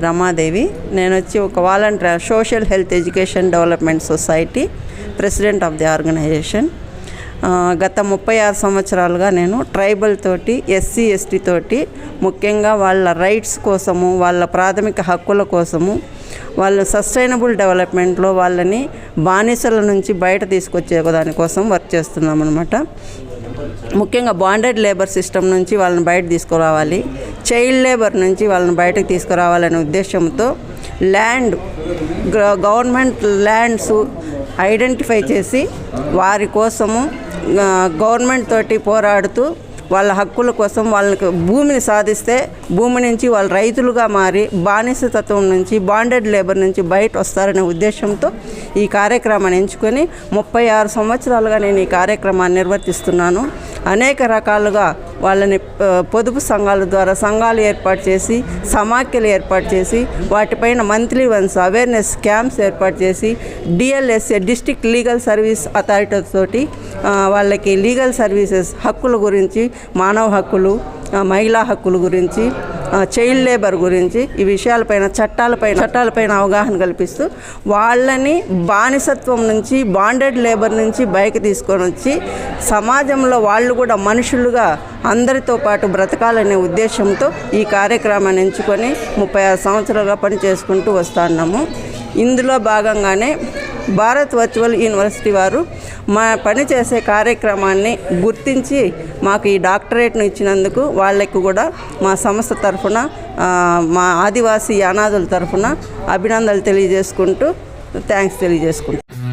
రమాదేవి. నేను వచ్చి ఒక volunteer social health education development society president of the organization. గత 36 సంవత్సరాలుగా నేను ట్రైబల్ తోటి, ఎస్సీ ఎస్టీ తోటి ముఖ్యంగా వాళ్ళ రైట్స్ కోసము, వాళ్ళ ప్రాథమిక హక్కుల కోసము, వాళ్ళ సస్టైనబుల్ డెవలప్మెంట్లో వాళ్ళని బానిసల నుంచి బయట తీసుకొచ్చే దానికోసం వర్క్ చేస్తున్నాం అన్నమాట. ముఖ్యంగా బాండెడ్ లేబర్ సిస్టమ్ నుంచి వాళ్ళని బయట తీసుకురావాలి, చైల్డ్ లేబర్ నుంచి వాళ్ళని బయటకు తీసుకురావాలనే ఉద్దేశంతో గవర్నమెంట్ ల్యాండ్స్ ఐడెంటిఫై చేసి వారి కోసము గవర్నమెంట్ తోటి పోరాడుతూ వాళ్ళ హక్కుల కోసం వాళ్ళకి భూమిని సాధిస్తే భూమి నుంచి వాళ్ళు రైతులుగా మారి బానిసతత్వం నుంచి, బాండెడ్ లేబర్ నుంచి బయట వస్తారనే ఉద్దేశంతో ఈ కార్యక్రమాన్ని ఎంచుకొని 36 సంవత్సరాలుగా నేను ఈ కార్యక్రమాన్ని నిర్వర్తిస్తున్నాను. అనేక రకాలుగా వాళ్ళని పొదుపు సంఘాల ద్వారా సంఘాలు ఏర్పాటు చేసి, సమాఖ్యలు ఏర్పాటు చేసి, వాటిపైన మంత్లీ వన్స్ అవేర్నెస్ క్యాంప్స్ ఏర్పాటు చేసి, DLSA district legal service authority తోటి వాళ్ళకి లీగల్ సర్వీసెస్ హక్కుల గురించి, మానవ హక్కులు, మహిళా హక్కుల గురించి, చైల్డ్ లేబర్ గురించి ఈ విషయాలపైన చట్టాలపైన అవగాహన కల్పిస్తూ వాళ్ళని బానిసత్వం నుంచి, బాండెడ్ లేబర్ నుంచి బయటకు తీసుకొని వచ్చి సమాజంలో వాళ్ళు కూడా మనుషులుగా అందరితో పాటు బ్రతకాలనే ఉద్దేశంతో ఈ కార్యక్రమాన్ని ఎంచుకొని 36 సంవత్సరాలుగా పనిచేసుకుంటూ వస్తున్నాము. ఇందులో భాగంగానే భారత్ వర్చువల్ యూనివర్సిటీ వారు మా పనిచేసే కార్యక్రమాన్ని గుర్తించి మాకు ఈ డాక్టరేట్ను ఇచ్చినందుకు వాళ్ళకు కూడా మా సంస్థ తరఫున, మా ఆదివాసీ అనాథుల తరఫున అభినందనలు తెలియజేసుకుంటూ థ్యాంక్స్ తెలియజేసుకుంటాం.